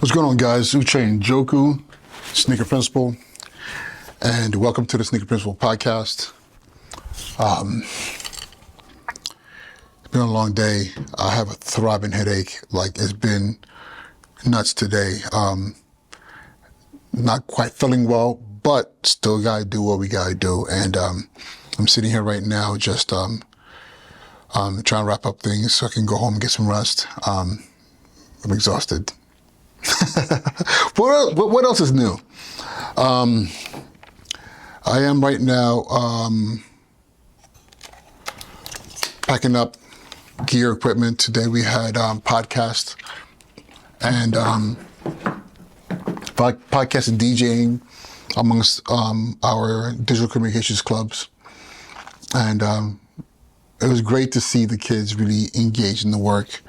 What's going on, guys? Uche and Joku, Sneaker Principal, and welcome to the Sneaker Principal podcast. It's been a long day. I have a throbbing headache. Like, it's been nuts today. Not quite feeling well, but still gotta do what we gotta do. And I'm sitting here right now just trying to wrap up things so I can go home and get some rest. I'm exhausted. What else is new? I am right now packing up gear equipment. Today we had podcast and podcast and DJing amongst our digital communications clubs, and it was great to see the kids really engage in the work.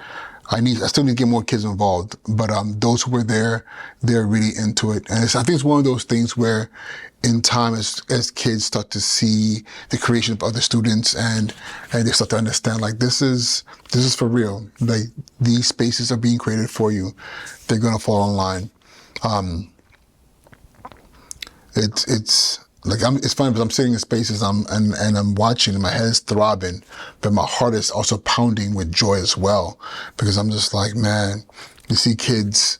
I still need to get more kids involved, but those who were there, they're really into it. And I think it's one of those things where in time, as kids start to see the creation of other students and they start to understand, like, this is for real. Like, these spaces are being created for you. They're going to fall in line. It's funny because I'm sitting in spaces and I'm watching and my head is throbbing, but my heart is also pounding with joy as well, because I'm just like, man, you see kids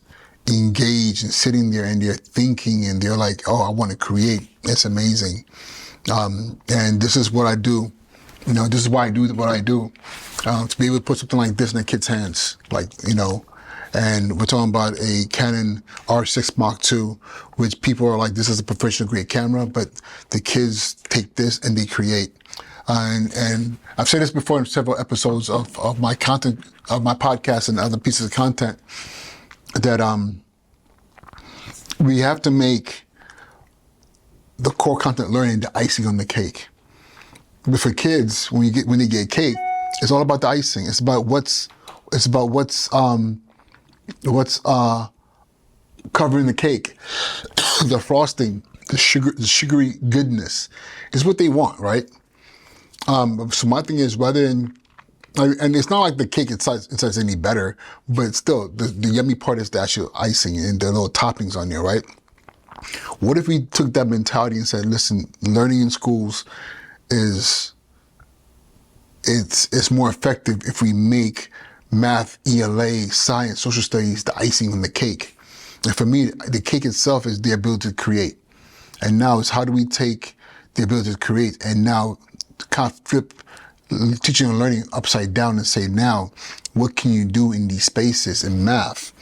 engaged and sitting there and they're thinking and they're like, oh, I want to create. It's amazing. And this is what I do. You know, this is why I do what I do. To be able to put something like this in a kid's hands, and we're talking about a Canon R6 Mark II, which people are like, this is a professional grade camera, but the kids take this and they create. And I've said this before in several episodes of my content, of my podcast and other pieces of content, that we have to make the core content learning the icing on the cake. But for kids, when they get cake, it's all about the icing. It's about what's covering the cake, the frosting, the sugary goodness is what they want, right? So my thing is, rather than, and it's not like the cake inside is any better, but still, the yummy part is the actual icing and the little toppings on there, right? What if we took that mentality and said, listen, learning in schools it's more effective if we make math, ELA, science, social studies, the icing on the cake. And for me, the cake itself is the ability to create. And now it's how do we take the ability to create and now kind of flip teaching and learning upside down and say, now, what can you do in these spaces in math?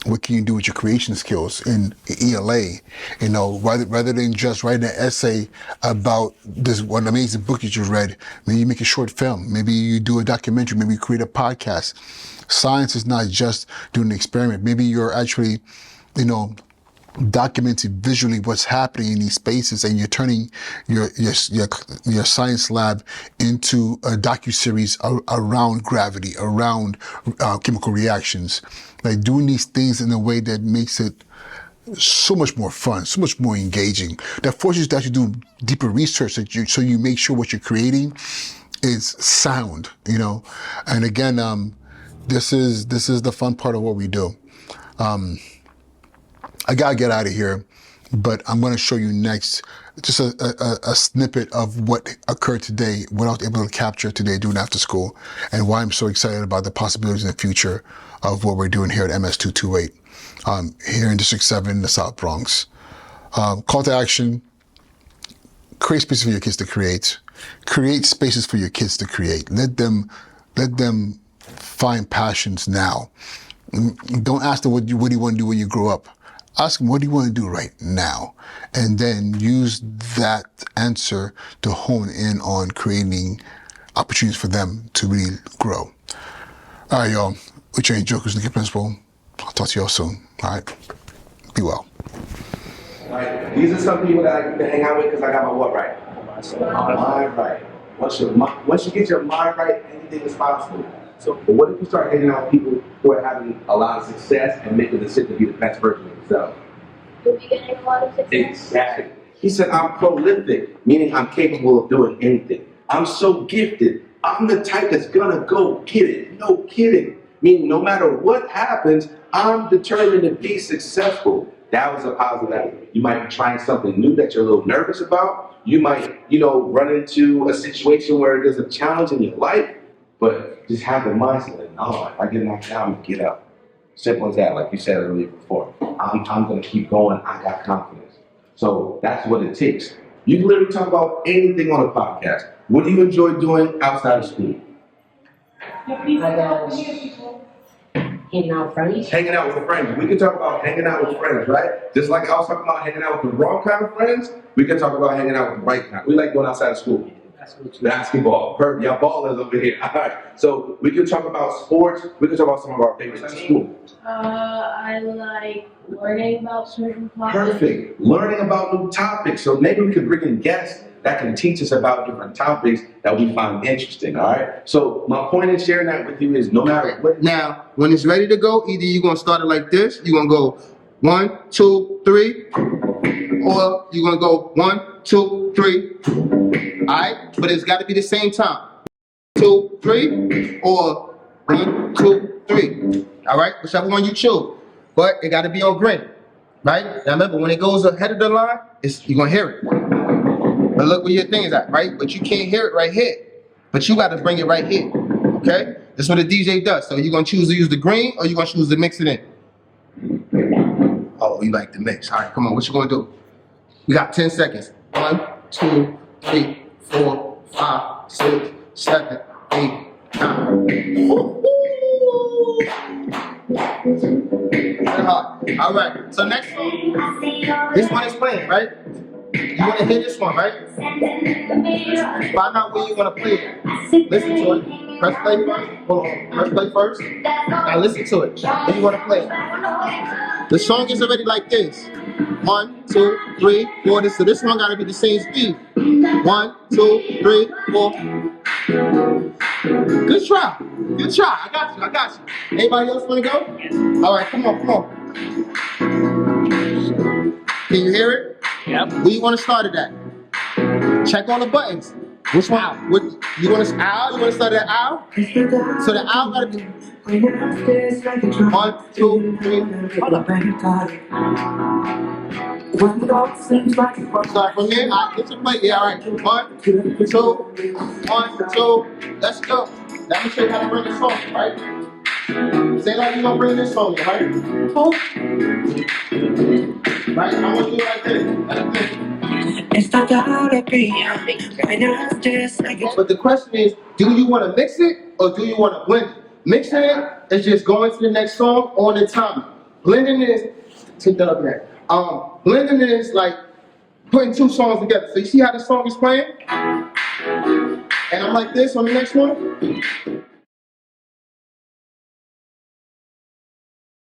What can you do with your creation skills in ELA? You know, rather than just writing an essay about this one amazing book you just read, maybe you make a short film, maybe you do a documentary, maybe you create a podcast. Science is not just doing an experiment. Maybe you're actually, documenting visually what's happening in these spaces, and you're turning your science lab into a docuseries around gravity, around chemical reactions. Like, doing these things in a way that makes it so much more fun, so much more engaging, that forces you to actually do deeper research so you make sure what you're creating is sound, And again, this is the fun part of what we do. I gotta get out of here, but I'm gonna show you next just a snippet of what occurred today, what I was able to capture today doing after school, and why I'm so excited about the possibilities in the future of what we're doing here at MS228, here in District 7 in the South Bronx. Call to action: create spaces for your kids to create. Create spaces for your kids to create. Let them find passions now. Don't ask them what do you want to do when you grow up. Ask them, what do you want to do right now? And then use that answer to hone in on creating opportunities for them to really grow. All right, y'all. Uche and Joku, Sneaker Principal. I'll talk to y'all soon. All right. Be well. Right. These are some people that I can hang out with because I got my what right? Mind right. Once you get your mind right, anything is possible. So, but what if you start hanging out with people who are having a lot of success and making the decision to be the best version of themselves? You'll be getting a lot of success. Exactly. He said, I'm prolific, meaning I'm capable of doing anything. I'm so gifted. I'm the type that's gonna go get it. No kidding. Meaning no matter what happens, I'm determined to be successful. That was a positive attitude. You might be trying something new that you're a little nervous about. You might, run into a situation where there's a challenge in your life, but just have the mindset that, no, if I get knocked down, I'm gonna get up. Simple as that, like you said earlier before. I'm gonna keep going. I got confidence. So that's what it takes. You can literally talk about anything on a podcast. What do you enjoy doing outside of school? Hanging out with friends. Hanging out with friends. We can talk about hanging out with friends, right? Just like I was talking about hanging out with the wrong kind of friends, we can talk about hanging out with the right kind. We like going outside of school. Basketball. Perfect. Y'all ballers over here. All right. So we can talk about sports. We can talk about some of our favorites at school. I like learning about certain topics. Perfect. Learning about new topics. So maybe we could bring in guests that can teach us about different topics that we find interesting. All right. So my point in sharing that with you is no matter what. Now, when it's ready to go, either you're gonna start it like this, you're gonna go 1, 2, 3, or you're gonna go 1, 2, 3. Alright, but it's gotta be the same time. 2, 3, or 1, 2, 3. Alright, whichever one you choose. But it gotta be on green. Right? Now remember, when it goes ahead of the line, you're gonna hear it. But look where your thing is at, right? But you can't hear it right here. But you gotta bring it right here. Okay? That's what a DJ does. So you're gonna choose to use the green or you're gonna choose to mix it in? Oh, you like the mix. Alright, come on, what you gonna do? We got 10 seconds. 1, 2, 3, 4, 5, 6, 7, 8, 9. All right. So next one. This one is playing, right? You want to hear this one, right? Find out where you want to play it. Listen to it. Press play first. Hold on. Press play first. Now listen to it. Where you want to play it. The song is already like this. 1, 2, 3, 4. So this one gotta be the same speed. 1, 2, 3, 4. Good try. Good try. I got you. Anybody else wanna go? Alright, come on. Can you hear it? Yep. Where you wanna start it at? Check all the buttons. Which one? What you wanna owl? You wanna start at owl? So the owl gotta be 1, 2, 3. Hold on. Start from here. Alright, get your plate. Yeah, alright. 1, 2, 1, 2. Let's go. Let me show you how to bring this song, right? Say like you're gonna bring this song, right? 2. Right? I want you right there. But the question is, do you want to mix it or do you want to blend it? Mixing it is just going to the next song on the time. Blending is blending is like putting 2 songs together. So you see how this song is playing? And I'm like this on the next one.